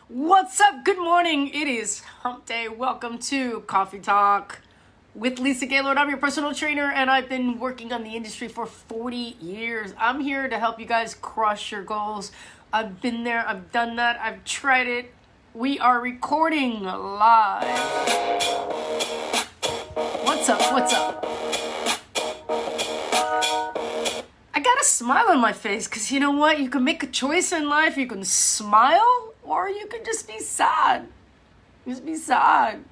What's up? Good morning. It is hump day. Welcome to Coffee Talk with Lisa Gaylord. I'm your personal trainer and I've been working on the industry for 40 years. I'm here to help you guys crush your goals. I've been there. I've done that. I've tried it. We are recording live. What's up? What's up? I got a smile on my face because you know what? You can make a choice in life. You can smile or you can just be sad. Just be sad.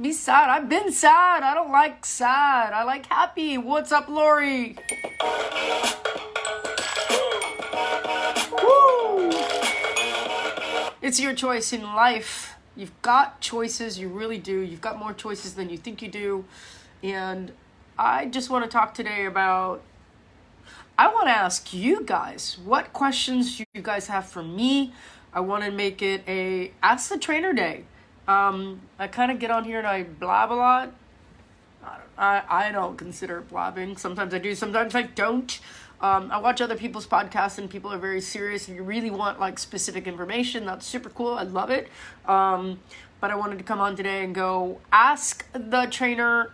Be sad. I've been sad. I don't like sad. I like happy. What's up, Lori? Woo! It's your choice in life. You've got choices. You really do. You've got more choices than you think you do. And I just want to talk today about, I want to ask you guys what questions you guys have for me. I want to make it a Ask the Trainer Day. I kind of get on here and I blab a lot. I don't consider it blabbing. Sometimes I do, sometimes I don't. I watch other people's podcasts and people are very serious. If you really want like specific information, that's super cool. I love it. But I wanted to come on today and go ask the trainer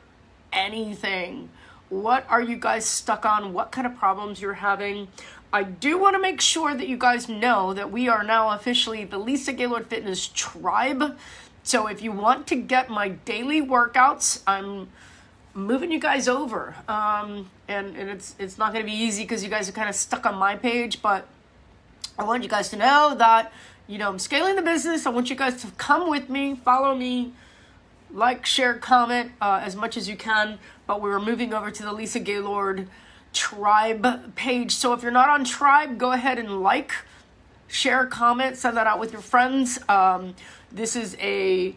anything. What are you guys stuck on? What kind of problems you're having? I do want to make sure that you guys know that we are now officially the Lisa Gaylord Fitness Tribe. So if you want to get my daily workouts, I'm moving you guys over. And it's not going to be easy because you guys are kind of stuck on my page, but I want you guys to know that, you know, I'm scaling the business. I want you guys to come with me, follow me, like, share, comment as much as you can. But we're moving over to the Lisa Gaylord Tribe page. So if you're not on Tribe, go ahead and like, share, comment, send that out with your friends. This is a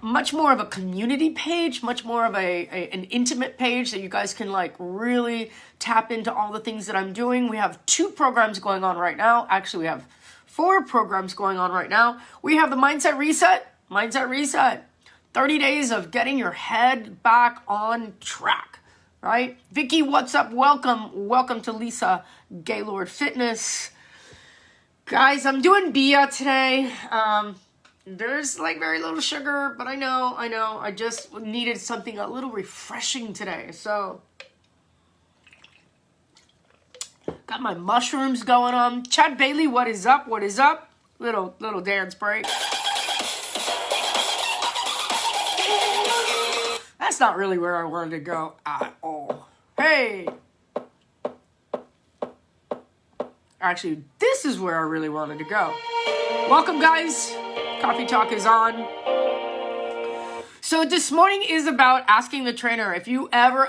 much more of a community page, much more of an intimate page that you guys can like really tap into all the things that I'm doing. We have 2 programs going on right now. Actually, we have 4 programs going on right now. We have the Mindset Reset. 30 days of getting your head back on track, right? Vicky, what's up? Welcome to Lisa Gaylord Fitness. Guys, I'm doing Bia today. There's like very little sugar, but I know. I just needed something a little refreshing today. So, got my mushrooms going on. Chad Bailey, what is up? Little dance break. That's not really where I wanted to go at all. Hey! Actually, this is where I really wanted to go. Welcome, guys. Coffee Talk is on. So this morning is about asking the trainer. If you ever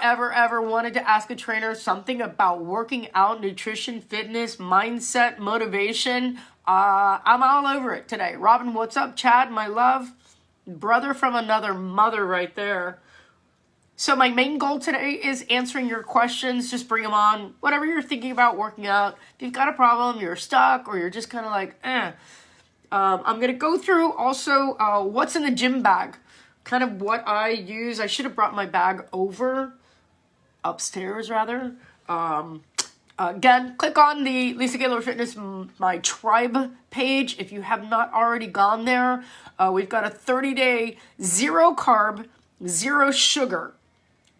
wanted to ask a trainer something about working out, nutrition, fitness, mindset, motivation, I'm all over it today. Robin, what's up? Chad, my love. Brother from another mother right there. So my main goal today is answering your questions. Just bring them on. Whatever you're thinking about working out. If you've got a problem, you're stuck, or you're just kind of like, I'm going to go through also what's in the gym bag. Kind of what I use. I should have brought my bag upstairs rather. Again, click on the Lisa Gaylord Fitness, my tribe page. If you have not already gone there, we've got a 30-day zero carb, zero sugar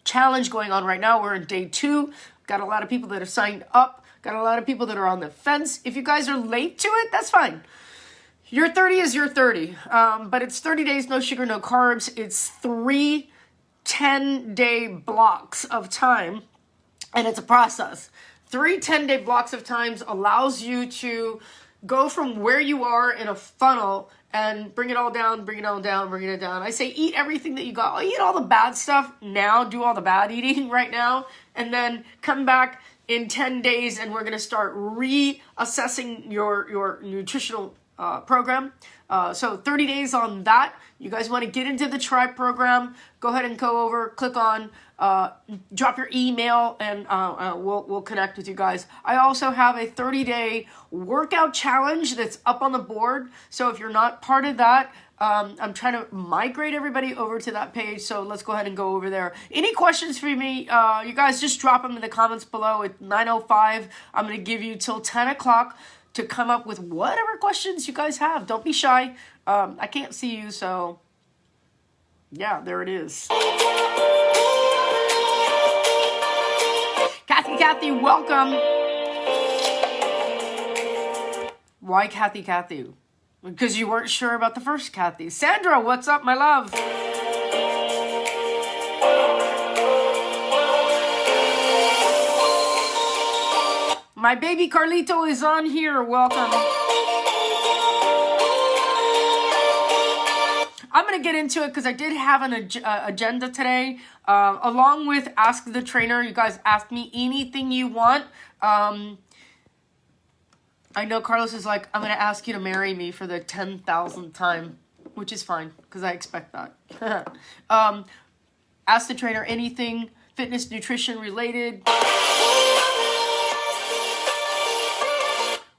challenge going on right now. We're in day 2. Got a lot of people that have signed up. Got a lot of people that are on the fence. If you guys are late to it, that's fine. Your 30 is your 30. But it's 30 days, no sugar, no carbs. It's 3 10-day blocks of time. And it's a process. 3 10-day blocks of times allows you to go from where you are in a funnel and bring it all down, bring it down. I say eat everything that you got. I'll eat all the bad stuff now, do all the bad eating right now, and then come back in 10 days and we're going to start reassessing your nutritional program. So 30 days on that. You guys want to get into the Tribe program, go ahead and go over, click on, drop your email, and we'll connect with you guys. I also have a 30-day workout challenge that's up on the board. So if you're not part of that, I'm trying to migrate everybody over to that page. So let's go ahead and go over there. Any questions for me? You guys just drop them in the comments below. At 9:05, I'm going to give you till 10 o'clock to come up with whatever questions you guys have. Don't be shy. I can't see you, so yeah, there it is. Kathy, welcome. Why Kathy? Because you weren't sure about the first Kathy. Sandra, what's up, my love? My baby Carlito is on here. Welcome. I'm going to get into it because I did have an agenda today. Along with Ask the Trainer, you guys ask me anything you want. I know Carlos is like, I'm going to ask you to marry me for the 10,000th time, which is fine because I expect that. Ask the Trainer anything fitness, nutrition related,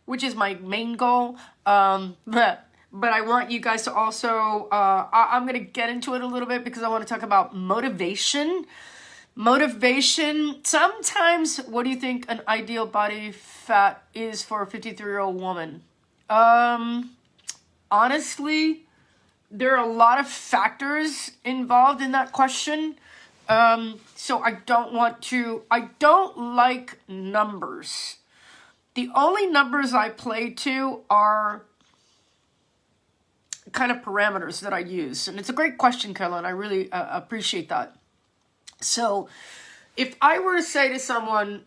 which is my main goal. But I want you guys to also, I'm going to get into it a little bit because I want to talk about motivation. Motivation, sometimes, what do you think an ideal body fat is for a 53-year-old woman? Honestly, there are a lot of factors involved in that question. So I don't like numbers. The only numbers I play to are kind of parameters that I use. And it's a great question, Caroline. I really appreciate that. So if I were to say to someone,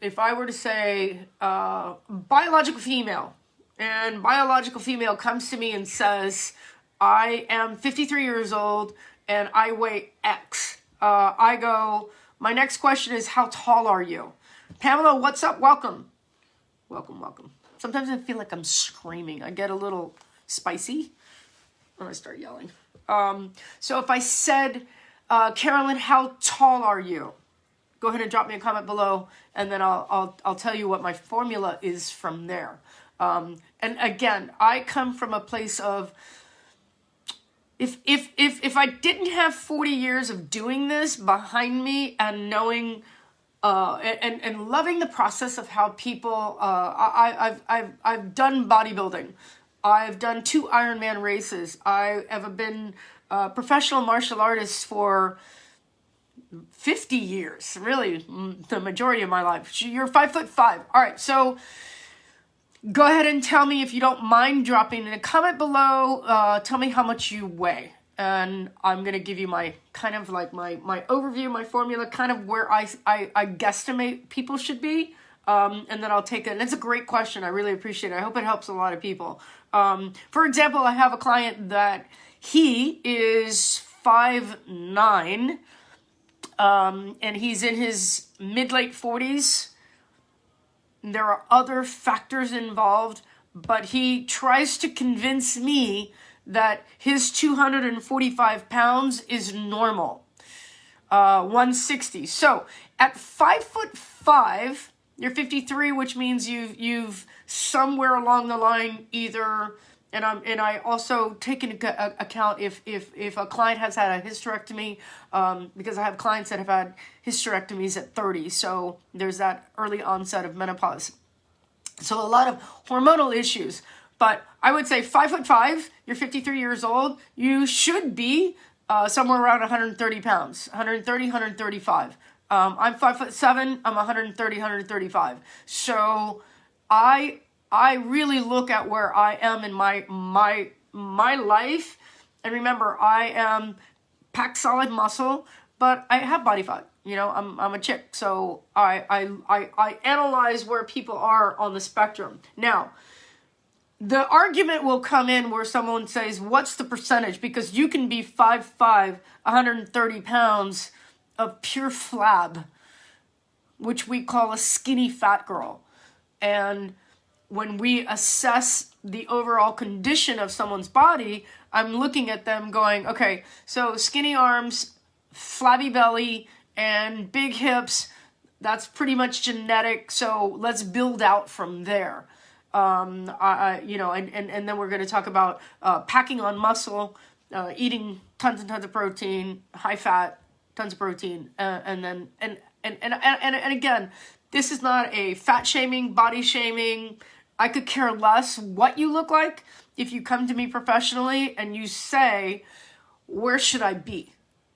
biological female, and biological female comes to me and says, I am 53 years old and I weigh X. I go, my next question is, how tall are you? Pamela, what's up? Welcome. Welcome. Sometimes I feel like I'm screaming. I get a little spicy when I start yelling. So if I said, Carolyn, how tall are you? Go ahead and drop me a comment below, and then I'll tell you what my formula is from there. And again, I come from a place of, if I didn't have 40 years of doing this behind me and knowing and loving the process of how people, I've done bodybuilding. I've done 2 Ironman races. I have been a professional martial artist for 50 years, really the majority of my life. You're 5'5". All right, so go ahead and tell me, if you don't mind dropping in a comment below, tell me how much you weigh. And I'm going to give you my kind of like my overview, my formula, kind of where I guesstimate people should be. And then I'll take it. And it's a great question. I really appreciate it. I hope it helps a lot of people. For example, I have a client that he is 5'9", and he's in his mid-late 40s. There are other factors involved, but he tries to convince me that his 245 pounds is normal. 160. So at 5'5", you're 53, which means you've somewhere along the line either, and I also take into account if a client has had a hysterectomy, because I have clients that have had hysterectomies at 30, so there's that early onset of menopause. So a lot of hormonal issues. But I would say 5'5", you're 53 years old, you should be somewhere around 130 pounds, 130, 135. I'm 5'7", I'm 130, 135. So I really look at where I am in my life. And remember, I am packed solid muscle, but I have body fat. You know, I'm a chick. So I analyze where people are on the spectrum. Now, the argument will come in where someone says, what's the percentage? Because you can be 5'5", 130 pounds of pure flab, which we call a skinny fat girl. And when we assess the overall condition of someone's body, I'm looking at them going, okay, so skinny arms, flabby belly, and big hips, that's pretty much genetic. So let's build out from there. And then we're going to talk about packing on muscle, eating tons and tons of protein, high fat, tons of protein, and again, this is not a fat shaming, body shaming. I could care less what you look like if you come to me professionally and you say, where should I be?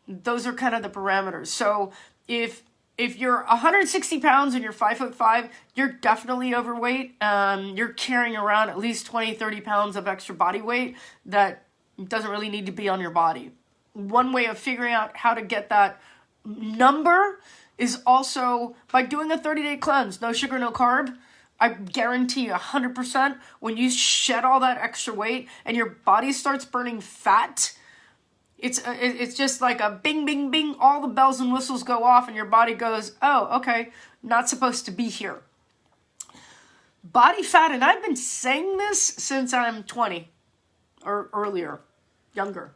Those are kind of the parameters. So if you're 160 pounds and you're 5'5", you're definitely overweight. You're carrying around at least 20, 30 pounds of extra body weight that doesn't really need to be on your body. One way of figuring out how to get that number is also by doing a 30-day cleanse. No sugar, no carb. I guarantee 100% when you shed all that extra weight and your body starts burning fat, it's just like a bing, bing, bing. All the bells and whistles go off and your body goes, oh, okay, not supposed to be here. Body fat, and I've been saying this since I'm 20 or earlier, younger.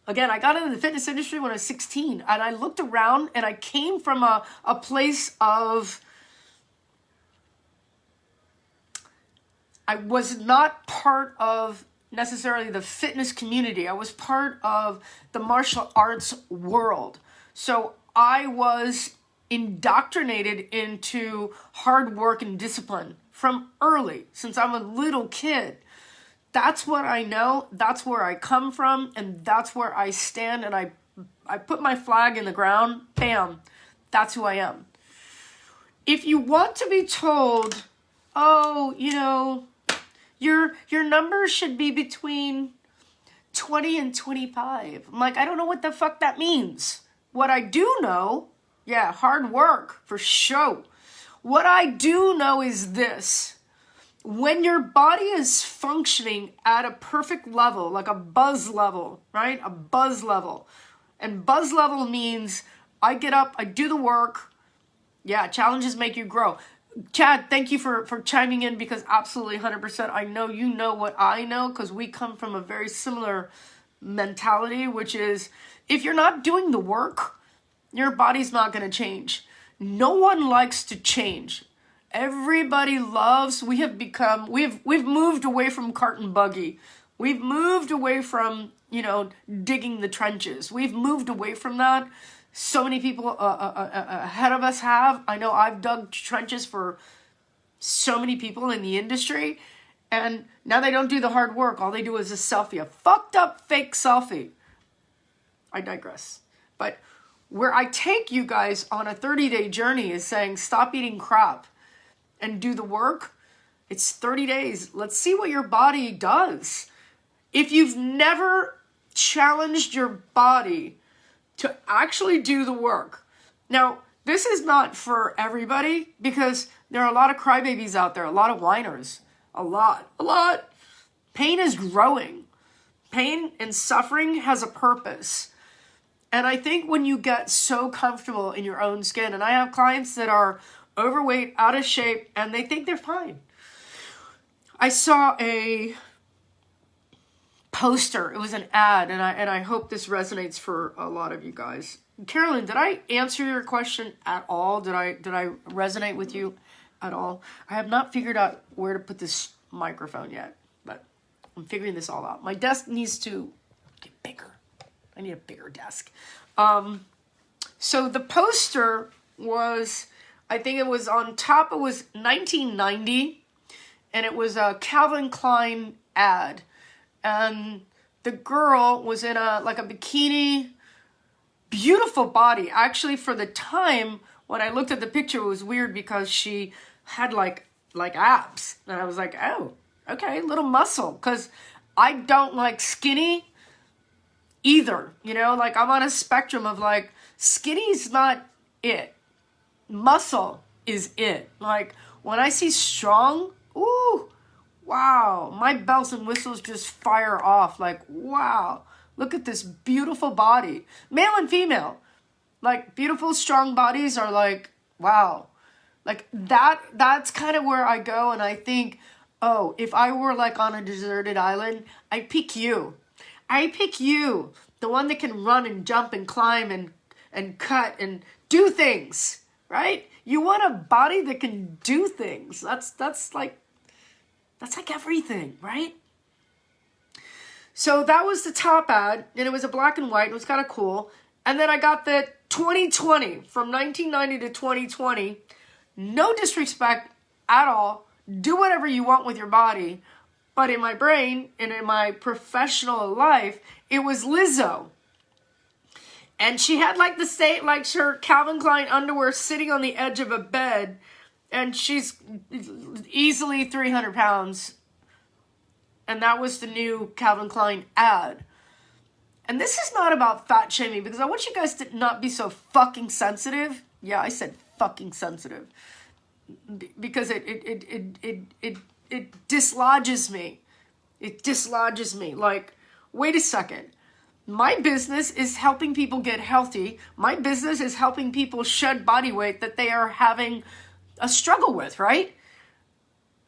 Again, I got into the fitness industry when I was 16, and I looked around and I came from a place of, I was not part of necessarily the fitness community. I was part of the martial arts world. So I was indoctrinated into hard work and discipline from early, since I'm a little kid. That's what I know, that's where I come from, and that's where I stand, and I put my flag in the ground, bam, that's who I am. If you want to be told, oh, you know, your numbers should be between 20 and 25. I'm like, I don't know what the fuck that means. What I do know, yeah, hard work, for sure. What I do know is this. When your body is functioning at a perfect level, like a buzz level, right? A buzz level. And buzz level means I get up, I do the work. Yeah, challenges make you grow. Chad, thank you for chiming in, because absolutely 100%. I know you know what I know, because we come from a very similar mentality, which is if you're not doing the work, your body's not going to change. No one likes to change. Everybody loves, we've moved away from cart and buggy. We've moved away from, you know, digging the trenches. We've moved away from that. So many people ahead of us have. I know I've dug trenches for so many people in the industry, and now they don't do the hard work. All they do is a selfie, a fucked up fake selfie. I digress. But where I take you guys on a 30-day journey is saying stop eating crap and do the work. It's 30 days. Let's see what your body does. If you've never challenged your body to actually do the work. Now, this is not for everybody, because there are a lot of crybabies out there, a lot of whiners, a lot. Pain is growing. Pain and suffering has a purpose. And I think when you get so comfortable in your own skin, and I have clients that are overweight, out of shape, and they think they're fine. I saw a poster. It was an ad, and I hope this resonates for a lot of you guys. Carolyn, did I answer your question at all? Did I resonate with you at all? I have not figured out where to put this microphone yet, but I'm figuring this all out. My desk needs to get bigger. I need a bigger desk. So the poster was, I think it was on top, it was 1990, and it was a Calvin Klein ad. And the girl was in a bikini, beautiful body. Actually, for the time, when I looked at the picture, it was weird because she had like abs. And I was like, oh, okay, little muscle. Because I don't like skinny either. You know, like I'm on a spectrum of like, skinny's not it. Muscle is it. Like when I see strong, ooh, wow, my bells and whistles just fire off. Like, wow, look at this beautiful body. Male and female. Like, beautiful, strong bodies are like, wow. Like, that's kind of where I go, and I think, oh, if I were like on a deserted island, I'd pick you. I pick you. The one that can run and jump and climb and cut and do things, right? You want a body that can do things. That's like everything, right? So that was the top ad, and it was a black and white. It was kind of cool. And then I got the 2020, from 1990 to 2020. No disrespect at all do whatever you want with your body. But in my brain and in my professional life, it was Lizzo. And she had like the state, like her Calvin Klein underwear sitting on the edge of a bed. And she's easily 300 pounds. And that was the new Calvin Klein ad. And this is not about fat shaming, because I want you guys to not be so fucking sensitive. Yeah, I said fucking sensitive. Because it dislodges me. It dislodges me. Like, wait a second. My business is helping people get healthy. My business is helping people shed body weight that they are having a struggle with, right?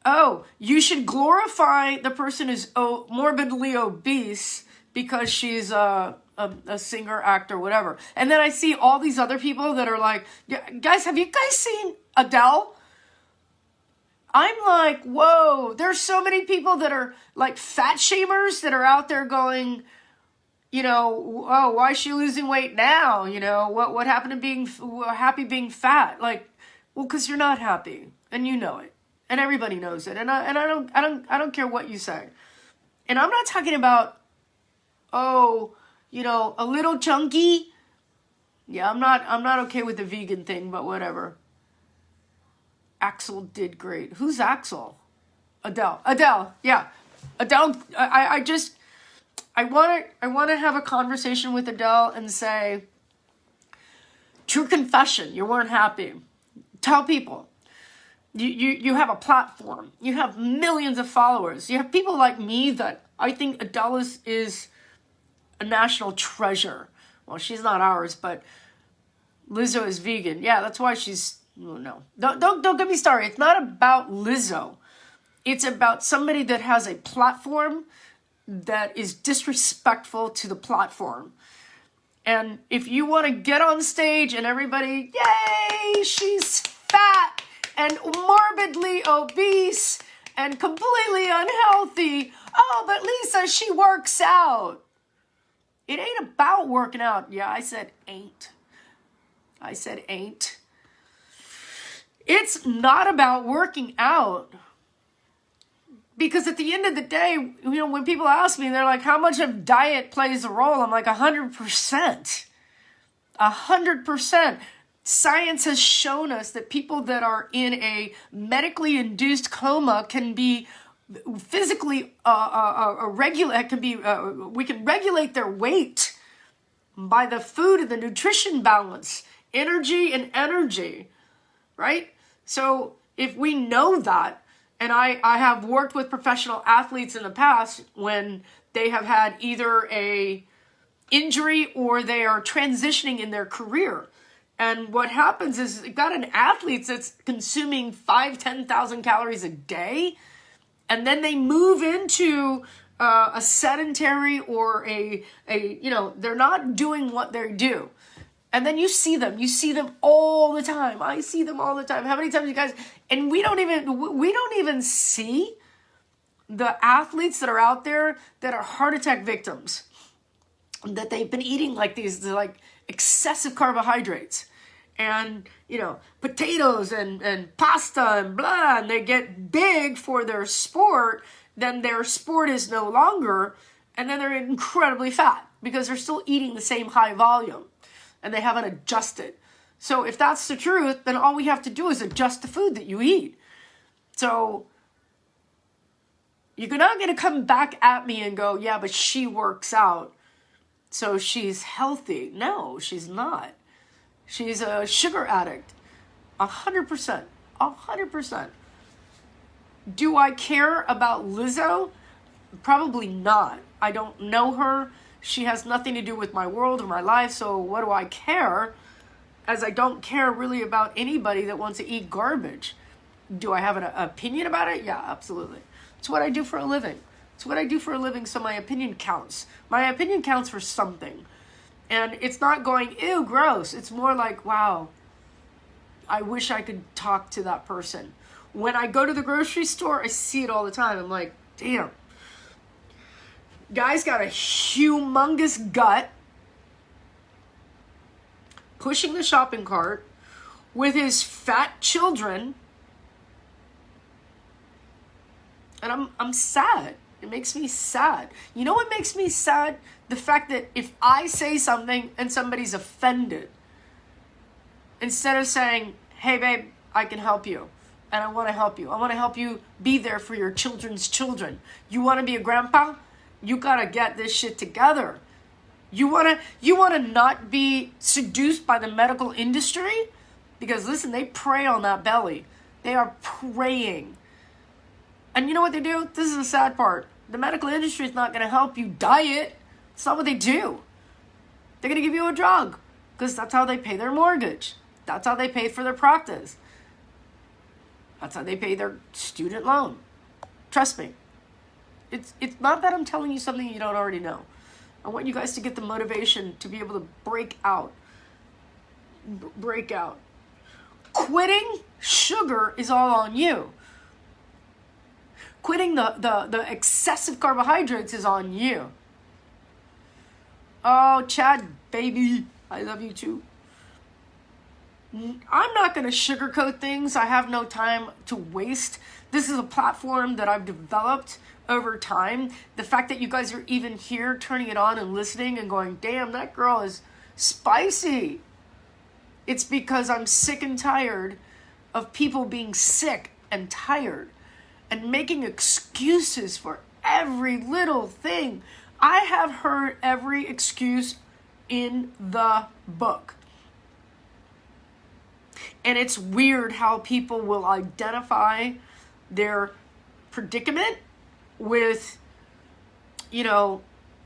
Oh, you should glorify the person who's morbidly obese because she's a singer, actor, whatever. And then I see all these other people that are like, guys, have you guys seen Adele? I'm like, whoa, there's so many people that are like fat shamers that are out there going, you know, oh, why is she losing weight now? You know, what happened to being happy being fat? Like, well, because you're not happy, and you know it, and everybody knows it, and I don't care what you say, and I'm not talking about, oh, you know, a little chunky. Yeah, I'm not okay with the vegan thing, but whatever. Axel did great. Who's Axel? Adele. Yeah, Adele. I want to have a conversation with Adele and say, true confession, you weren't happy. Tell people. You have a platform. You have millions of followers. You have people like me that I think Adele is a national treasure. Well, she's not ours, but Lizzo is vegan. Yeah, that's why she's, no. Don't get me started. It's not about Lizzo. It's about somebody that has a platform that is disrespectful to the platform. And if you want to get on stage and everybody, yay, she's fat and morbidly obese and completely unhealthy. Oh, but Lisa, she works out. It ain't about working out. Yeah, I said ain't. I said ain't. It's not about working out. Because at the end of the day, you know, when people ask me, they're like, how much of diet plays a role? I'm like, 100%. 100%. Science has shown us that people that are in a medically induced coma can be physically we can regulate their weight by the food and the nutrition balance, energy, right? So if we know that, and I have worked with professional athletes in the past when they have had either a injury or they are transitioning in their career. And what happens is you've got an athlete that's consuming 10,000 calories a day, and then they move into a sedentary or a you know, they're not doing what they do. And then you see them all the time. I see them all the time. How many times you guys, and we don't even see the athletes that are out there that are heart attack victims, that they've been eating like these like excessive carbohydrates and, you know, potatoes and pasta and blah, and they get big for their sport, then their sport is no longer, and then they're incredibly fat because they're still eating the same high volume. And they haven't adjusted. So if that's the truth, then all we have to do is adjust the food that you eat. So you're not going to come back at me and go, yeah, but she works out, so she's healthy. No, she's not. She's a sugar addict. 100%. 100%. Do I care about Lizzo? Probably not. I don't know her. She has nothing to do with my world or my life, so what do I care? As I don't care really about anybody that wants to eat garbage. Do I have an opinion about it? Yeah, absolutely. It's what I do for a living. It's what I do for a living, so my opinion counts. My opinion counts for something. And it's not going, ew, gross. It's more like, wow, I wish I could talk to that person. When I go to the grocery store, I see it all the time. I'm like, damn. Guy's got a humongous gut, pushing the shopping cart with his fat children, And I'm sad. It makes me sad. You know what makes me sad? The fact that if I say something and somebody's offended, instead of saying, hey babe, I can help you. And I want to help you. I want to help you be there for your children's children. You want to be a grandpa? You got to get this shit together. You want to not be seduced by the medical industry? Because listen, they prey on that belly. They are preying. And you know what they do? This is the sad part. The medical industry is not going to help you diet. It's not what they do. They're going to give you a drug because that's how they pay their mortgage. That's how they pay for their practice. That's how they pay their student loan. Trust me. It's not that I'm telling you something you don't already know. I want you guys to get the motivation to be able to break out. Break out. Quitting sugar is all on you. Quitting the excessive carbohydrates is on you. Oh, Chad, baby, I love you too. I'm not going to sugarcoat things. I have no time to waste. This is a platform that I've developed over time. The fact that you guys are even here turning it on and listening and going, damn, that girl is spicy. It's because I'm sick and tired of people being sick and tired and making excuses for every little thing. I have heard every excuse in the book. And it's weird how people will identify their predicament with,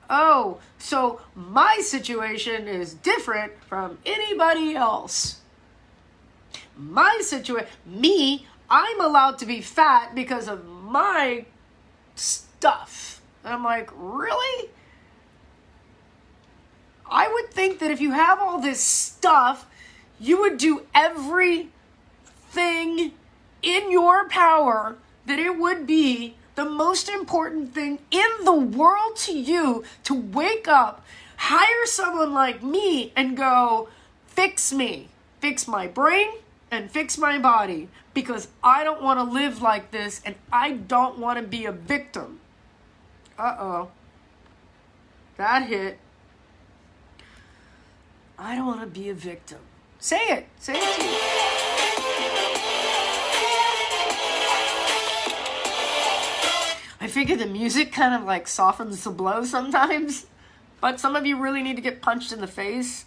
oh, so my situation is different from anybody else. I'm allowed to be fat because of my stuff. And I'm like, really? I would think that if you have all this stuff, you would do everything in your power that it would be the most important thing in the world to you to wake up, hire someone like me and go, fix me, fix my brain and fix my body because I don't want to live like this and I don't want to be a victim. Uh-oh. That hit. I don't want to be a victim. Say it. Say it to me. I figure the music kind of like softens the blow sometimes. But some of you really need to get punched in the face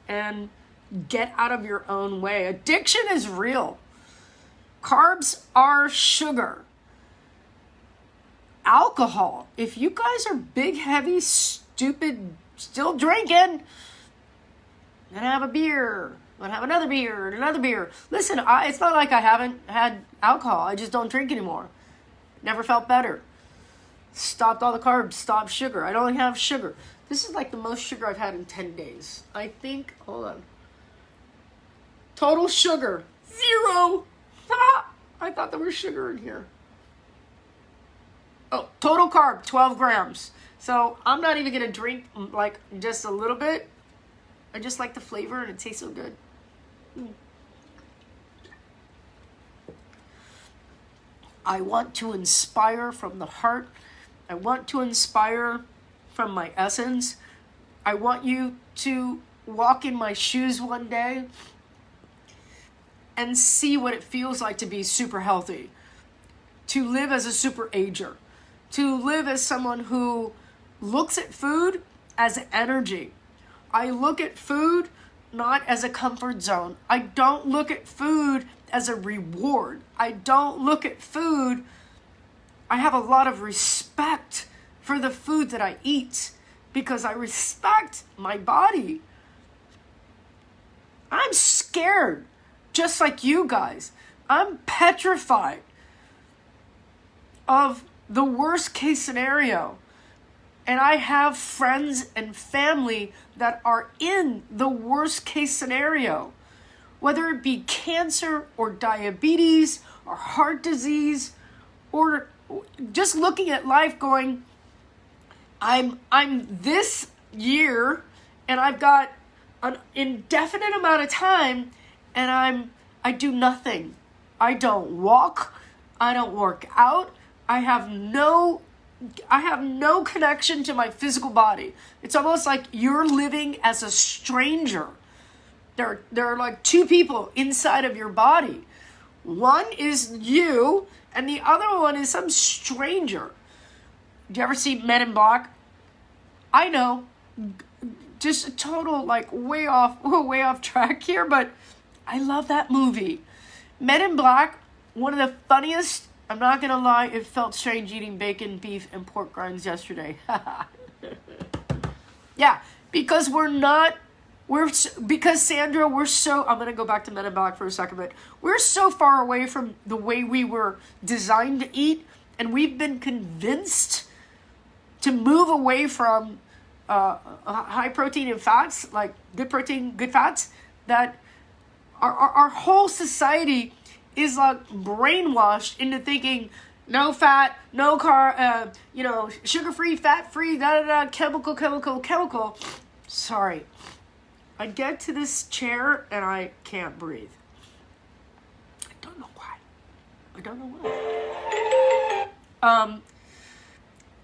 and get out of your own way. Addiction is real. Carbs are sugar. Alcohol. If you guys are big, heavy, stupid, still drinking, then have a beer. Then have another beer and another beer. Listen, it's not like I haven't had alcohol. I just don't drink anymore. Never felt better. Stopped all the carbs. Stopped sugar. I don't have sugar. This is like the most sugar I've had in 10 days. I think, hold on. Total sugar, 0. I thought there was sugar in here. Oh, total carb, 12 grams. So I'm not even going to drink like just a little bit. I just like the flavor and it tastes so good. I want to inspire from the heart. I want to inspire from my essence. I want you to walk in my shoes one day and see what it feels like to be super healthy, to live as a super ager, to live as someone who looks at food as energy. I look at food not as a comfort zone. I don't look at food as a reward. I don't look at food. I have a lot of respect for the food that I eat because I respect my body. I'm scared, just like you guys. I'm petrified of the worst case scenario. And I have friends and family that are in the worst case scenario. Whether it be cancer or diabetes or heart disease or just looking at life going, I'm this year and I've got an indefinite amount of time and I do nothing. I don't walk. I don't work out. I have no connection to my physical body. It's almost like you're living as a stranger. There are like two people inside of your body. One is you, and the other one is some stranger. Do you ever see Men in Black? I know, just a total like way off track here, but I love that movie. Men in Black, one of the funniest. I'm not gonna lie, it felt strange eating bacon, beef, and pork rinds yesterday. Yeah, because because Sandra, I'm gonna go back to Men in Black for a second, but we're so far away from the way we were designed to eat, and we've been convinced to move away from high protein and fats, like good protein, good fats, that our whole society is like brainwashed into thinking no fat, no sugar-free, fat-free, chemical. Sorry. I get to this chair and I can't breathe. I don't know why.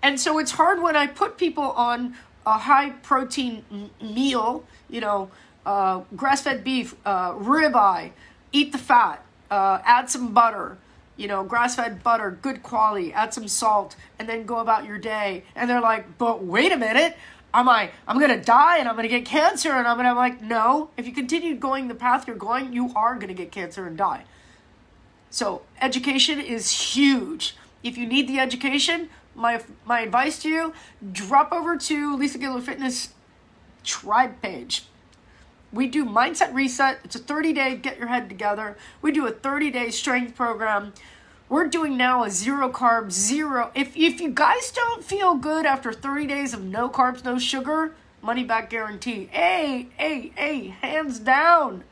And so it's hard when I put people on a high protein meal, grass-fed beef, ribeye, eat the fat, add some butter, grass-fed butter, good quality, add some salt, and then go about your day. And they're like, but wait a minute, I'm going to die and I'm going to get cancer. And I'm like, no, if you continue going the path you're going, you are going to get cancer and die. So education is huge. If you need the education, my advice to you, drop over to Lisa Gillow Fitness tribe page. We do Mindset Reset. It's a 30-day get your head together. We do a 30-day strength program. We're doing now a zero carb, zero. If you guys don't feel good after 30 days of no carbs, no sugar, money back guarantee. Hey, hands down.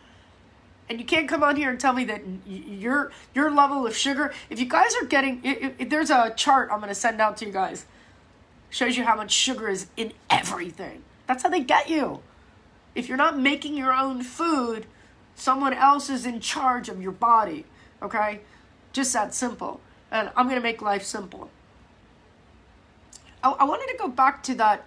And you can't come on here and tell me that your level of sugar, if you guys are getting, if there's a chart I'm going to send out to you guys, shows you how much sugar is in everything. That's how they get you. If you're not making your own food, someone else is in charge of your body, okay? Just that simple. And I'm going to make life simple. I wanted to go back to that,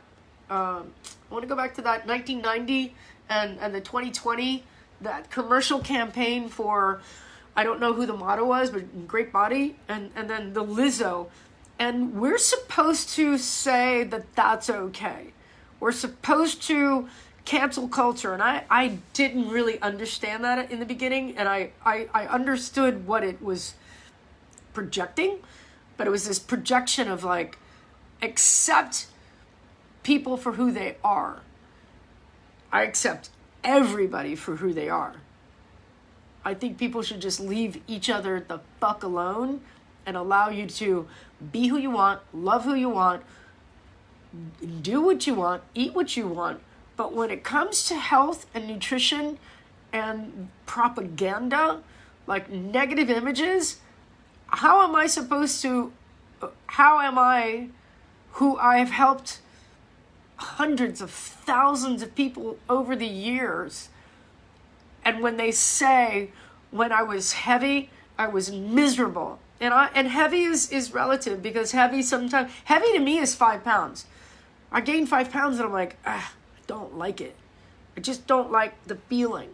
1990 and the 2020, that commercial campaign for, I don't know who the motto was, but great body, and then the Lizzo. And we're supposed to say that that's okay. We're supposed to cancel culture, and I didn't really understand that in the beginning, and I understood what it was projecting, but it was this projection of like, accept people for who they are. I accept everybody for who they are. I think people should just leave each other the fuck alone and allow you to be who you want, love who you want, do what you want, eat what you want. But when it comes to health and nutrition and propaganda, like negative images, how am I, who I've helped hundreds of thousands of people over the years, and when they say, when I was heavy, I was miserable. And heavy is relative, because heavy to me is 5 pounds. I gained 5 pounds and I'm like, I don't like it. I just don't like the feeling.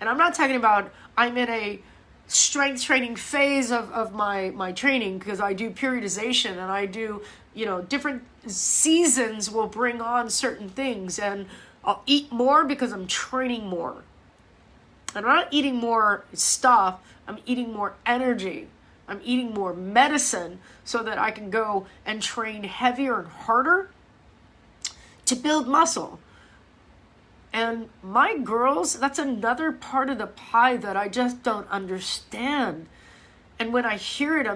And I'm not talking about I'm in a strength training phase of my training, because I do periodization and I do, different seasons will bring on certain things, and I'll eat more because I'm training more. And I'm not eating more stuff, I'm eating more energy. I'm eating more medicine so that I can go and train heavier and harder to build muscle. And my girls, that's another part of the pie that I just don't understand. And when I hear it,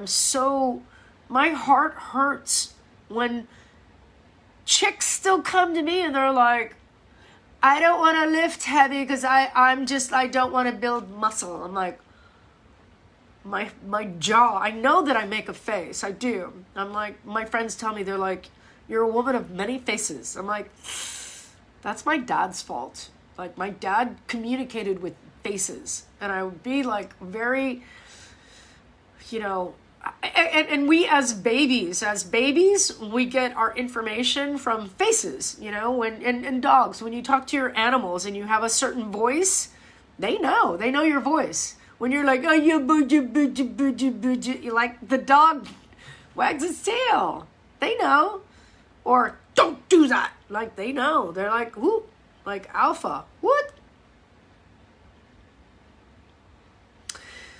my heart hurts when chicks still come to me and they're like, I don't want to lift heavy because I don't want to build muscle. I'm like, my jaw, I know that I make a face. I do. I'm like, my friends tell me, they're like, you're a woman of many faces. I'm like, that's my dad's fault. Like, my dad communicated with faces. And I would be like very, And we as babies, we get our information from faces, you know, and dogs. When you talk to your animals and you have a certain voice, they know your voice. When you're like, oh, you like the dog wags its tail, they know. Or don't do that, like they know. They're like, whoop, like alpha, what?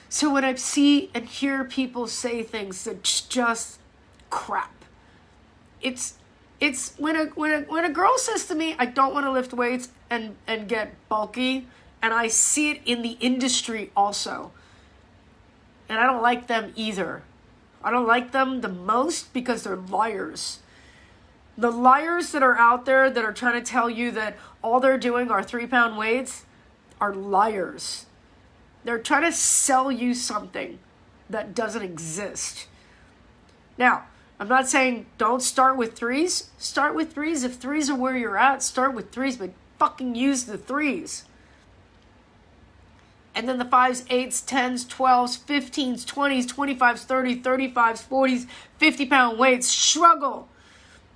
So when I see and hear people say things that's just crap, it's when a girl says to me, I don't want to lift weights and get bulky, and I see it in the industry also, and I don't like them either. I don't like them the most because they're liars. The liars that are out there that are trying to tell you that all they're doing are 3-pound weights are liars. They're trying to sell you something that doesn't exist. Now, I'm not saying don't start with 3s. Start with 3s. If 3s are where you're at, start with 3s, but fucking use the 3s. And then the 5s, 8s, 10s, 12s, 15s, 20s, 25s, 30s, 35s, 40s, 50-pound weights. Struggle.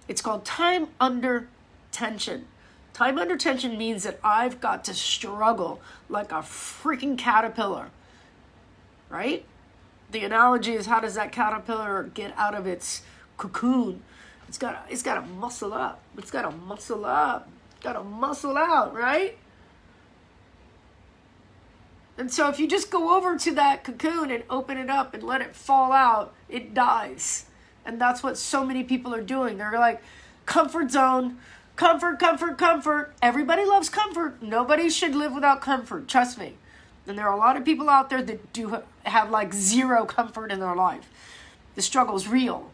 It's called time under tension. Time under tension means that I've got to struggle like a freaking caterpillar, right? The analogy is, how does that caterpillar get out of its cocoon? It's got to muscle up. It's got to muscle up. Got to muscle out, right? And so if you just go over to that cocoon and open it up and let it fall out, it dies. And that's what so many people are doing. They're like, comfort zone. Comfort, comfort, comfort. Everybody loves comfort. Nobody should live without comfort. Trust me. And there are a lot of people out there that do have like zero comfort in their life. The struggle's real.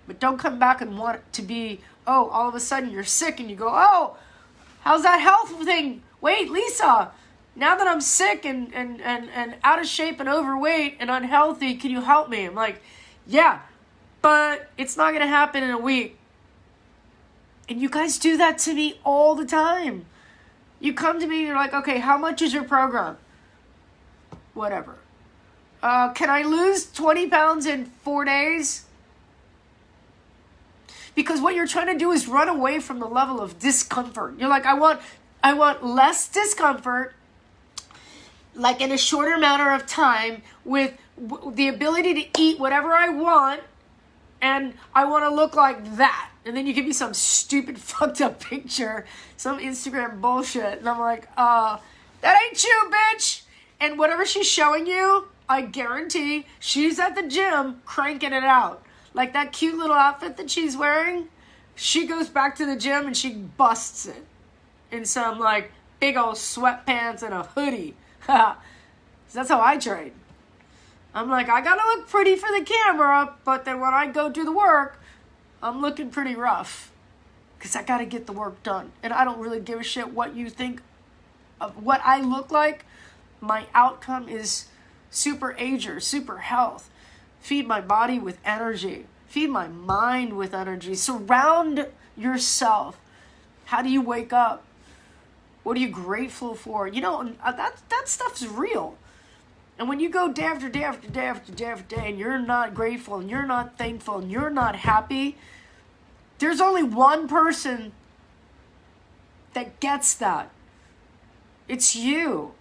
But don't come back and want it to be, oh, all of a sudden you're sick and you go, oh, how's that health thing? Wait, Lisa, now that I'm sick and out of shape and overweight and unhealthy, can you help me? I'm like, yeah, but it's not going to happen in a week. And you guys do that to me all the time. You come to me and you're like, okay, how much is your program? Whatever. Can I lose 20 pounds in 4 days? Because what you're trying to do is run away from the level of discomfort. You're like, I want less discomfort, like in a shorter matter of time, with the ability to eat whatever I want, and I want to look like that. And then you give me some stupid fucked up picture, some Instagram bullshit. And I'm like, that ain't you, bitch. And whatever she's showing you, I guarantee she's at the gym cranking it out. Like that cute little outfit that she's wearing, she goes back to the gym and she busts it in some like big old sweatpants and a hoodie. That's how I train. I'm like, I gotta look pretty for the camera, but then when I go do the work, I'm looking pretty rough because I got to get the work done. And I don't really give a shit what you think of what I look like. My outcome is super ager, super health. Feed my body with energy. Feed my mind with energy. Surround yourself. How do you wake up? What are you grateful for? You know, that stuff's real. And when you go day after day after day after day after day and you're not grateful and you're not thankful and you're not happy, there's only one person that gets that. It's you.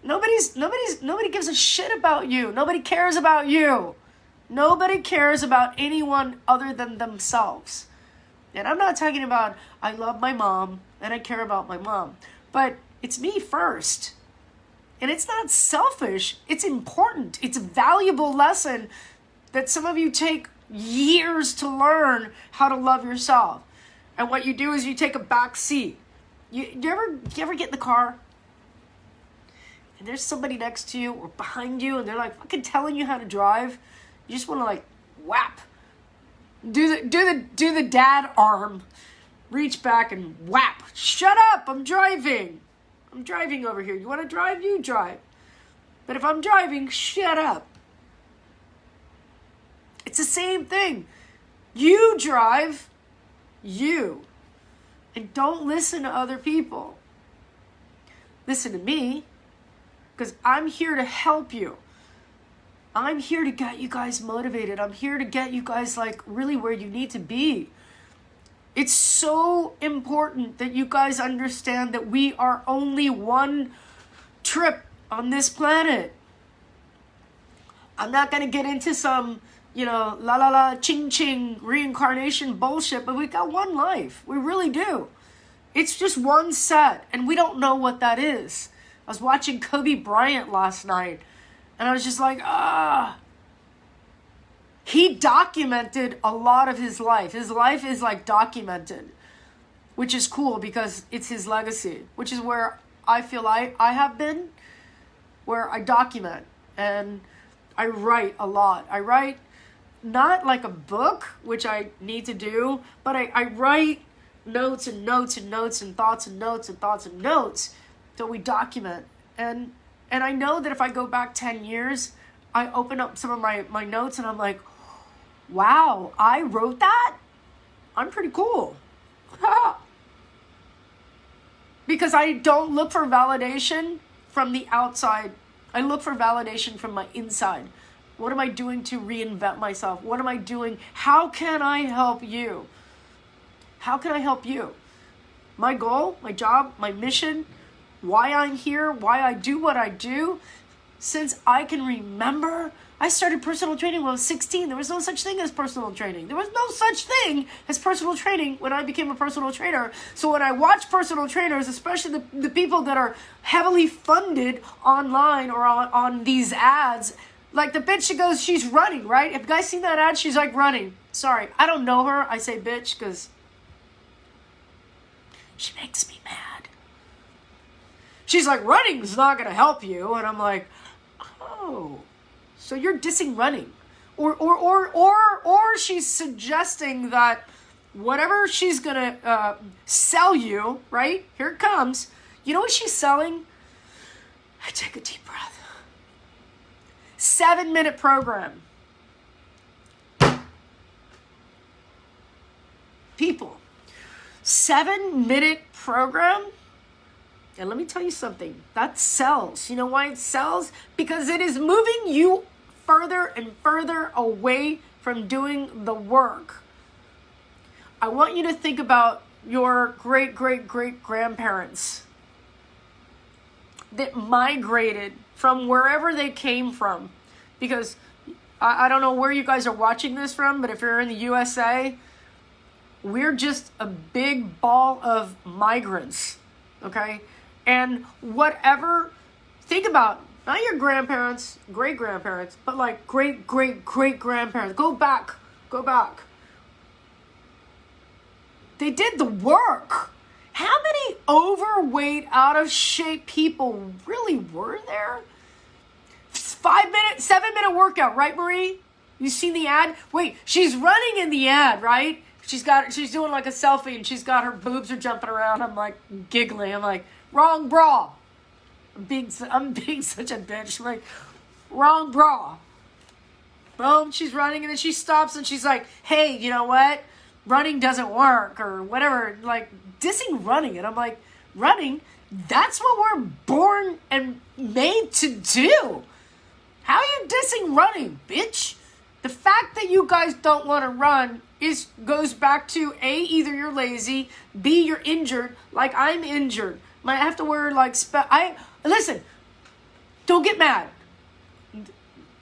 Nobody gives a shit about you. Nobody cares about you. Nobody cares about anyone other than themselves. And I'm not talking about I love my mom and I care about my mom, but it's me first. And it's not selfish. It's important. It's a valuable lesson that some of you take years to learn how to love yourself. And what you do is you take a back seat. You ever get in the car and there's somebody next to you or behind you and they're like fucking telling you how to drive? You just want to like whap. Do the dad arm. Reach back and whap. Shut up, I'm driving. I'm driving over here. You want to drive? You drive. But if I'm driving, shut up. It's the same thing. You drive, you. And don't listen to other people. Listen to me, because I'm here to help you. I'm here to get you guys motivated. I'm here to get you guys like really where you need to be. It's so important that you guys understand that we are only one trip on this planet. I'm not going to get into some, la la la, ching ching, reincarnation bullshit, but we got one life. We really do. It's just one set, and we don't know what that is. I was watching Kobe Bryant last night, and I was just like, He documented a lot of his life. His life is like documented, which is cool because it's his legacy, which is where I feel I have been, where I document and I write a lot. I write not like a book, which I need to do, but I write notes and notes and notes and thoughts and notes and thoughts and notes that we document. And I know that if I go back 10 years, I open up some of my notes and I'm like, wow, I wrote that? I'm pretty cool. Because I don't look for validation from the outside. I look for validation from my inside. What am I doing to reinvent myself? What am I doing? How can I help you? How can I help you? My goal, my job, my mission, why I'm here, why I do what I do, since I can remember, I started personal training when I was 16. There was no such thing as personal training. There was no such thing as personal training when I became a personal trainer. So when I watch personal trainers, especially the people that are heavily funded online or on these ads, like the bitch, she goes, she's running, right? If you guys seen that ad, she's like running. Sorry, I don't know her. I say bitch because she makes me mad. She's like, running's not going to help you. And I'm like, oh, so you're dissing running. Or she's suggesting that whatever she's going to sell you, right? Here it comes. You know what she's selling? I take a deep breath. 7-minute program. People. 7-minute program, and let me tell you something, that sells. You know why it sells? Because it is moving you further and further away from doing the work. I want you to think about your great-great-great-grandparents that migrated from wherever they came from. Because I don't know where you guys are watching this from, but if you're in the USA, we're just a big ball of migrants, okay? And whatever, think about, not your grandparents, great-grandparents, but like great-great-great-grandparents. Go back. They did the work. How many overweight, out-of-shape people really were there? 7-minute workout, right, Marie? You seen the ad? Wait, she's running in the ad, right? She's doing like a selfie and she's got her boobs are jumping around. I'm like giggling. I'm like, wrong bra. I'm being such a bitch. I'm like, wrong bra. Boom, she's running and then she stops and she's like, hey, you know what? Running doesn't work or whatever. Like dissing running. And I'm like, running? That's what we're born and made to do. How are you dissing running, bitch? The fact that you guys don't want to run goes back to A, either you're lazy, B, you're injured, like I'm injured. I have to wear like listen, don't get mad.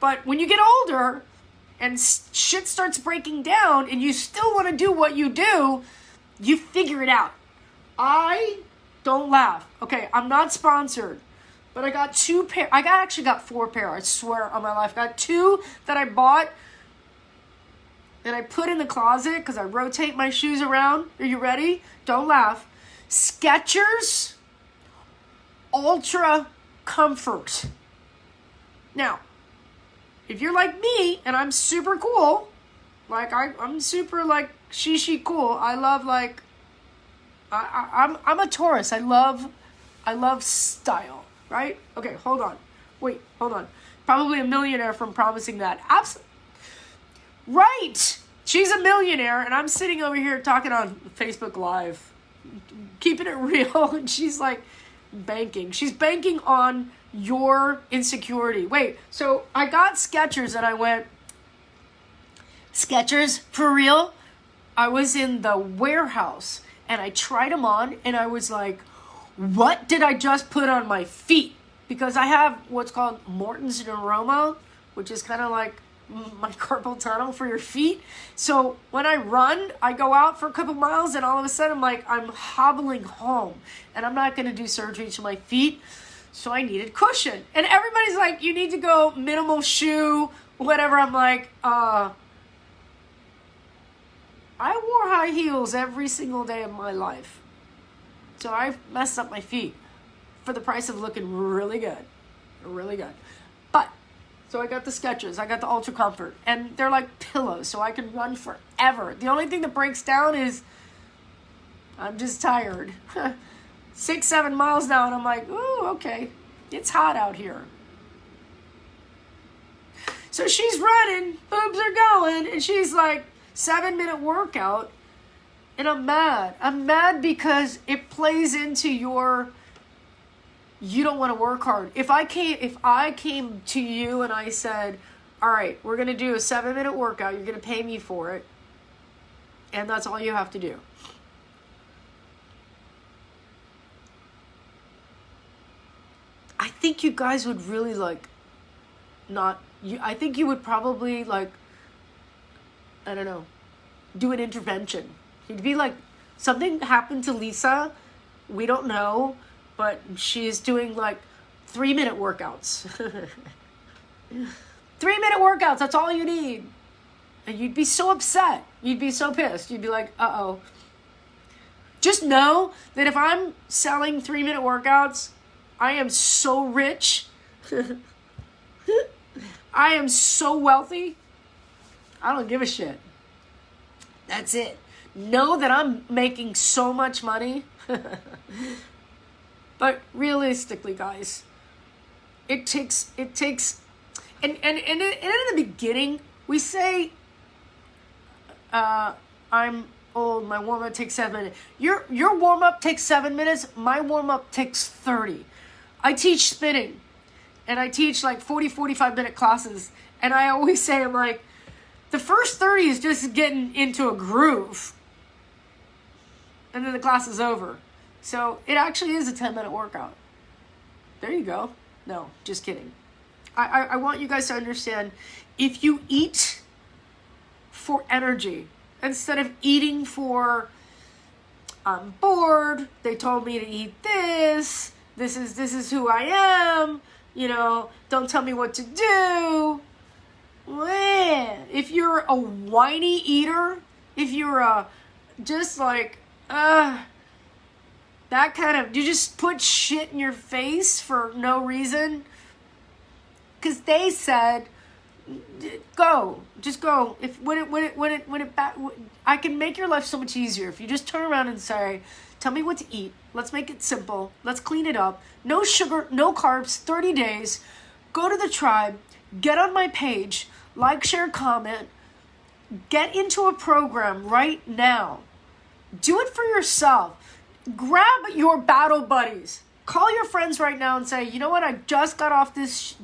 But when you get older and shit starts breaking down and you still want to do what you do, you figure it out. Don't laugh. Okay, I'm not sponsored. But I got 2 pair. I actually got 4 pair, I swear on my life. I got 2 that I bought and I put in the closet because I rotate my shoes around. Are you ready? Don't laugh. Skechers Ultra Comfort. Now, if you're like me and I'm super cool, like I'm super like shishi cool. I love like I'm a Taurus. I love style, right? Okay, hold on. Probably a millionaire from promising that. Right. She's a millionaire and I'm sitting over here talking on Facebook Live, keeping it real, and she's like banking. She's banking on your insecurity. Wait, so I got Skechers and I went, Skechers, for real? I was in the warehouse and I tried them on and I was like, what did I just put on my feet? Because I have what's called Morton's neuroma, which is kind of like my carpal tunnel for your feet. So when I run, I go out for a couple miles and all of a sudden I'm hobbling home and I'm not going to do surgery to my feet. So I needed cushion. And everybody's like, you need to go minimal shoe, whatever. I'm like, I wore high heels every single day of my life. So I messed up my feet for the price of looking really good. Really good. But, so I got the Skechers. I got the Ultra Comfort. And they're like pillows, so I can run forever. The only thing that breaks down is I'm just tired. 6-7 miles now, and I'm like, ooh, okay. It's hot out here. So she's running, boobs are going, and she's like, 7-minute workout, and I'm mad. I'm mad because it plays into your, you don't want to work hard. If I came to you and I said, all right, we're going to do a 7-minute workout, you're going to pay me for it, and that's all you have to do. I think you guys would really I think you would probably I don't know, do an intervention. You'd be like, something happened to Lisa, we don't know, but she's doing 3-minute workouts. 3-minute workouts, that's all you need. And you'd be so upset. You'd be so pissed. You'd be like, uh-oh. Just know that if I'm selling 3-minute workouts, I am so rich. I am so wealthy. I don't give a shit. That's it. Know that I'm making so much money. But realistically, guys, it takes, and in the beginning, we say, I'm old, my warm-up takes 7 minutes. Your warm-up takes 7 minutes, my warm-up takes 30. I teach spinning, and I teach 45-minute classes, and I always say, I'm like, the first 30 is just getting into a groove, and then the class is over. So it actually is a 10-minute workout. There you go. No, just kidding. I want you guys to understand, if you eat for energy, instead of eating for, I'm bored, they told me to eat this is who I am, don't tell me what to do. If you're a whiny eater, if you're that kind of, you just put shit in your face for no reason, because they said, just go. I can make your life so much easier if you just turn around and say, tell me what to eat. Let's make it simple. Let's clean it up. No sugar, no carbs, 30 days. Go to the tribe. Get on my page. Like, share, comment. Get into a program right now. Do it for yourself. Grab your battle buddies. Call your friends right now and say, you know what? I just got off this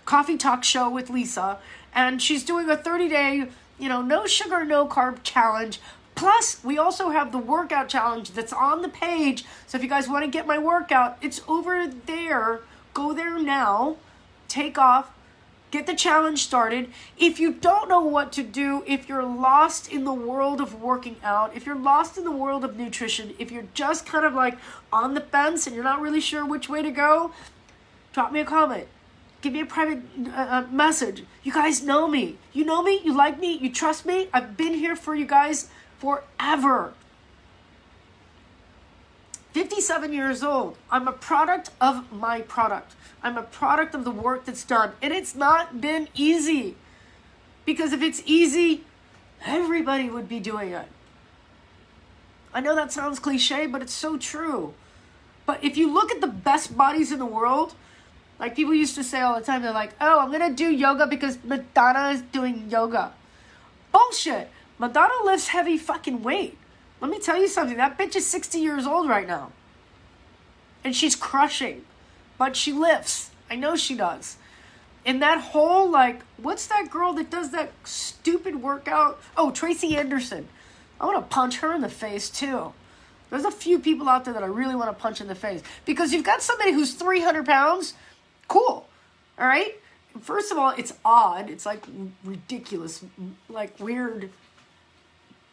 coffee talk show with Lisa, and she's doing a 30-day, no sugar, no carb challenge. Plus, we also have the workout challenge that's on the page. So if you guys want to get my workout, it's over there. Go there now. Take off. Get the challenge started. If you don't know what to do, if you're lost in the world of working out, if you're lost in the world of nutrition, if you're just kind of on the fence and you're not really sure which way to go, drop me a comment. Give me a private message. You guys know me. You know me. You like me. You trust me. I've been here for you guys forever. 57 years old. I'm a product of my product. I'm a product of the work that's done. And it's not been easy. Because if it's easy, everybody would be doing it. I know that sounds cliche, but it's so true. But if you look at the best bodies in the world, people used to say all the time, they're like, oh, I'm going to do yoga because Madonna is doing yoga. Bullshit. Madonna lifts heavy fucking weight. Let me tell you something. That bitch is 60 years old right now. And she's crushing. But she lifts. I know she does. And that whole, like, what's that girl that does that stupid workout? Oh, Tracy Anderson. I want to punch her in the face, too. There's a few people out there that I really want to punch in the face. Because you've got somebody who's 300 pounds. Cool. All right? First of all, it's odd. It's, like, ridiculous, like, weird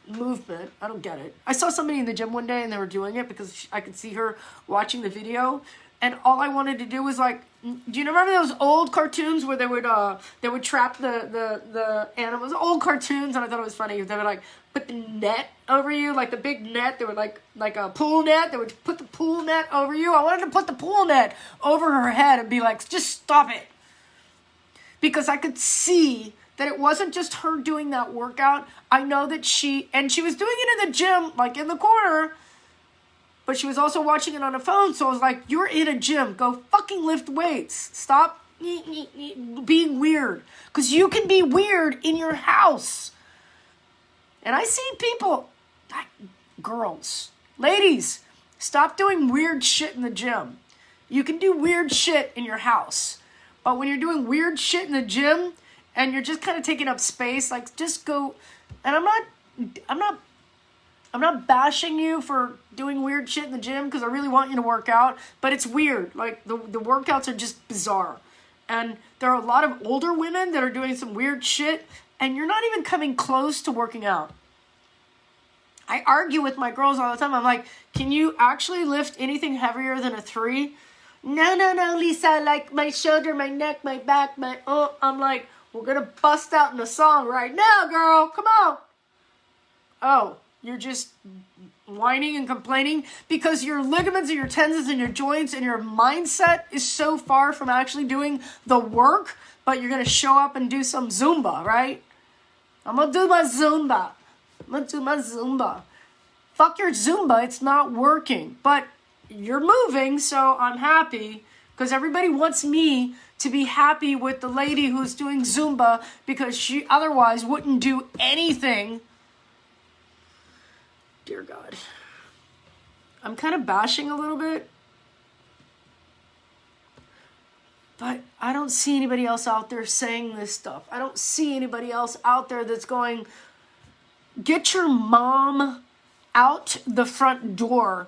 movement. I don't get it. I saw somebody in the gym one day, and they were doing it because I could see her watching the video. And all I wanted to do was, like, do you remember those old cartoons where they would trap the animals? Old cartoons, and I thought it was funny. They would, like, put the net over you, like the big net. They would, like a pool net. They would put the pool net over you. I wanted to put the pool net over her head and be like, just stop it. Because I could see that it wasn't just her doing that workout. I know that she was doing it in the gym, like in the corner, but she was also watching it on a phone. So I was like, you're in a gym. Go fucking lift weights. Stop being weird. Because you can be weird in your house. And I see people, like girls, ladies, stop doing weird shit in the gym. You can do weird shit in your house. But when you're doing weird shit in the gym and you're just kind of taking up space, like just go. And I'm not bashing you for doing weird shit in the gym because I really want you to work out, but it's weird. Like the workouts are just bizarre. And there are a lot of older women that are doing some weird shit and you're not even coming close to working out. I argue with my girls all the time. I'm like, can you actually lift anything heavier than a 3? No, Lisa, like my shoulder, my neck, my back, I'm like, we're going to bust out in a song right now, girl. Come on. Oh, you're just whining and complaining because your ligaments and your tendons and your joints and your mindset is so far from actually doing the work, but you're going to show up and do some Zumba, right? I'm going to do my Zumba. Fuck your Zumba. It's not working, but you're moving, so I'm happy because everybody wants me to be happy with the lady who's doing Zumba because she otherwise wouldn't do anything. Dear God. I'm kind of bashing a little bit, but I don't see anybody else out there saying this stuff. I don't see anybody else out there that's going, get your mom out the front door.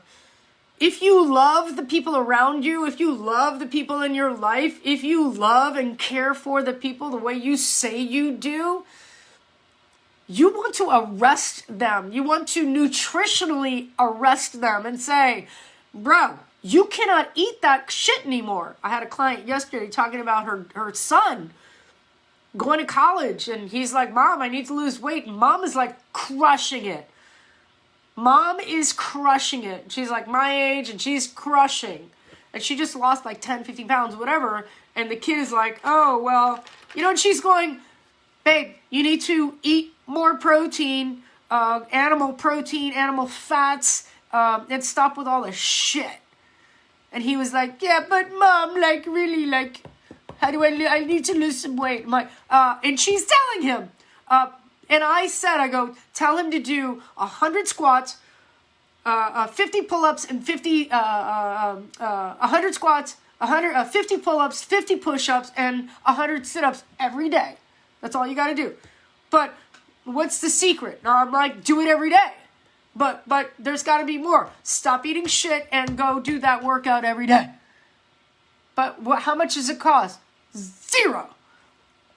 If you love the people around you, if you love the people in your life, if you love and care for the people the way you say you do, you want to arrest them. You want to nutritionally arrest them and say, bro, you cannot eat that shit anymore. I had a client yesterday talking about her son going to college, and he's like, Mom, I need to lose weight. And Mom is like crushing it. Mom is crushing it. She's like my age, and she's crushing. And she just lost like 10, 15 pounds, whatever. And the kid is like, oh, well, and she's going, babe, you need to eat more protein, animal fats, and stop with all the shit. And he was like, yeah, but Mom, like, really, like, how do I need to lose some weight. And she's telling him, and I go, tell him to do 100 squats, 50 pull-ups, and 100 squats, 50 pull-ups, 50 push-ups, and 100 sit-ups every day. That's all you got to do. But what's the secret? Now I'm like, do it every day. But there's got to be more. Stop eating shit and go do that workout every day. But how much does it cost? 0.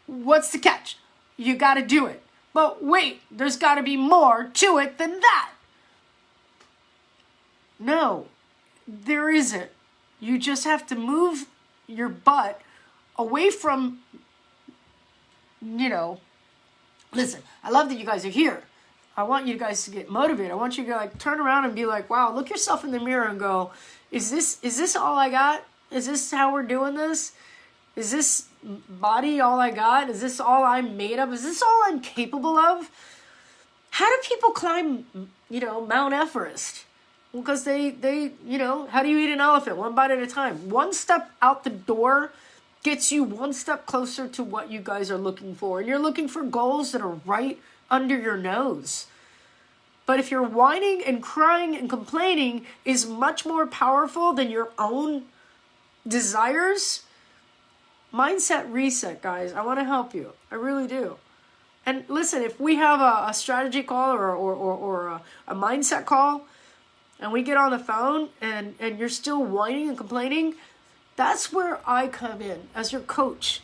What's the catch? You got to do it. But wait, there's got to be more to it than that. No, there isn't. You just have to move your butt away from, listen, I love that you guys are here. I want you guys to get motivated. I want you to like turn around and be like, wow, look yourself in the mirror and go, is this all I got? Is this how we're doing this? Is this body all I got? Is this all I'm made of? Is this all I'm capable of? How do people climb, Mount Everest? Because they how do you eat an elephant? One bite at a time. One step out the door gets you one step closer to what you guys are looking for. And you're looking for goals that are right under your nose. But if you're whining and crying and complaining is much more powerful than your own desires, mindset reset, guys. I want to help you. I really do. And listen, if we have a strategy call or a mindset call, and we get on the phone and you're still whining and complaining, that's where I come in as your coach.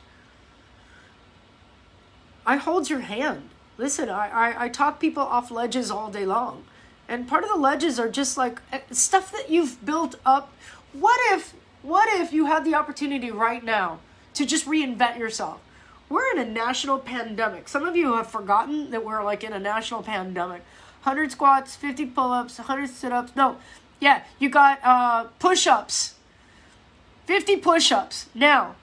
I hold your hand. Listen, I talk people off ledges all day long. And part of the ledges are just like stuff that you've built up. What if you had the opportunity right now to just reinvent yourself? We're in a national pandemic. Some of you have forgotten that we're like in a national pandemic. 100 squats, 50 pull-ups, 100 sit-ups. No, yeah, you got push-ups. 50 push-ups. Now,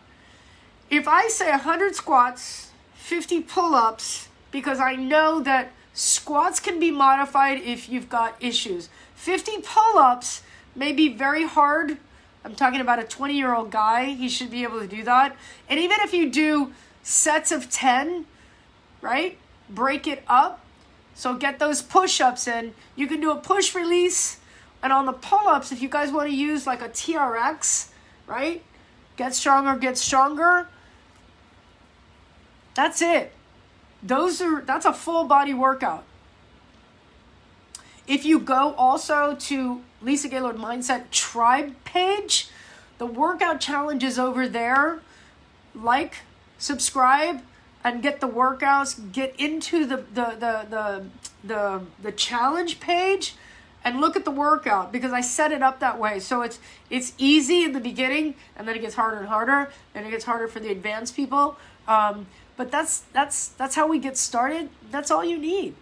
if I say 100 squats, 50 pull-ups, because I know that squats can be modified if you've got issues. 50 pull-ups may be very hard. I'm talking about a 20-year-old guy. He should be able to do that. And even if you do sets of 10, right? Break it up. So get those push-ups in. You can do a push release. And on the pull-ups, if you guys want to use like a TRX, right? Get stronger, get stronger. That's it. That's a full body workout. If you go also to Lisa Gaylord Mindset Tribe page, the workout challenge is over there. Like, subscribe, and get the workouts. Get into the challenge page and look at the workout, because I set it up that way. So it's easy in the beginning, and then it gets harder and harder, and it gets harder for the advanced people. But that's how we get started. That's all you need.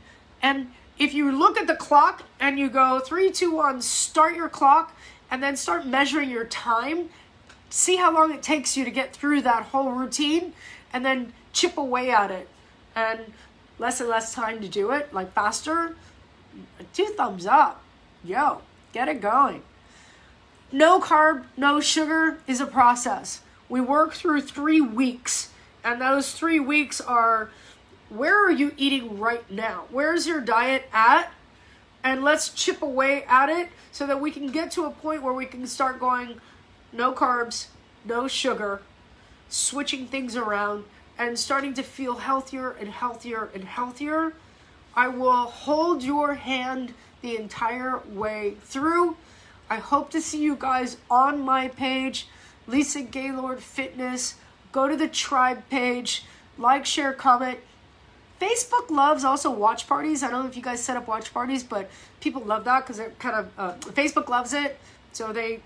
And if you look at the clock and you go 3, 2, 1, start your clock, and then start measuring your time, see how long it takes you to get through that whole routine, and then chip away at it. And less time to do it, like faster. 2 thumbs up. Yo, get it going. No carb, no sugar is a process. We work through 3 weeks. And those 3 weeks are, where are you eating right now? Where's your diet at? And let's chip away at it so that we can get to a point where we can start going no carbs, no sugar, switching things around, and starting to feel healthier and healthier and healthier. I will hold your hand the entire way through. I hope to see you guys on my page, Lisa Gaylord Fitness. Go to the tribe page, like, share, comment. Facebook loves also watch parties. I don't know if you guys set up watch parties, but people love that because it kind of, Facebook loves it. So they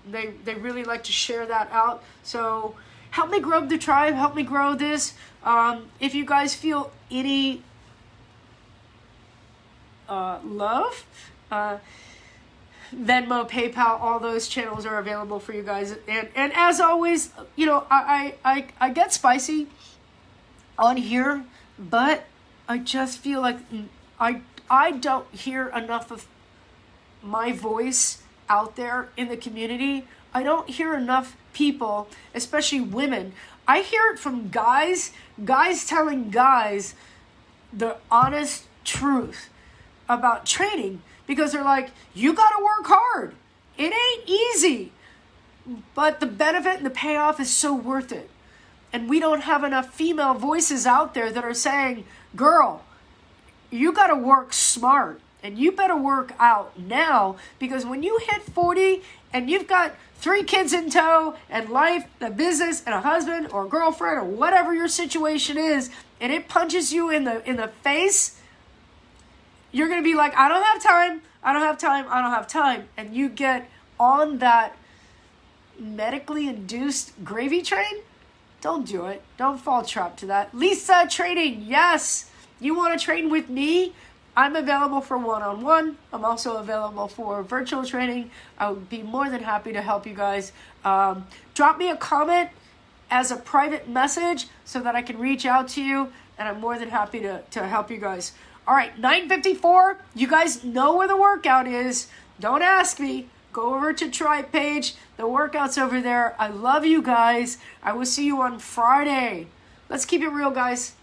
really like to share that out. So help me grow the tribe, help me grow this. If you guys feel any love, Venmo, PayPal, all those channels are available for you guys. And as always, you know, I get spicy on here, but I just feel like I don't hear enough of my voice out there in the community. I don't hear enough people, especially women. I hear it from guys telling guys the honest truth about training, because they're like, you got to work hard. It ain't easy, but the benefit and the payoff is so worth it. And we don't have enough female voices out there that are saying, girl, you got to work smart and you better work out now, because when you hit 40 and you've got 3 kids in tow and life, a business and a husband or a girlfriend or whatever your situation is, and it punches you in the face, you're going to be like, I don't have time. And you get on that medically induced gravy train. Don't do it. Don't fall trap to that. Lisa Training, yes. You want to train with me? I'm available for one-on-one. I'm also available for virtual training. I would be more than happy to help you guys. Drop me a comment as a private message so that I can reach out to you, and I'm more than happy to help you guys. All right, 9:54. You guys know where the workout is. Don't ask me. Go over to Tribe page. The workout's over there. I love you guys. I will see you on Friday. Let's keep it real, guys.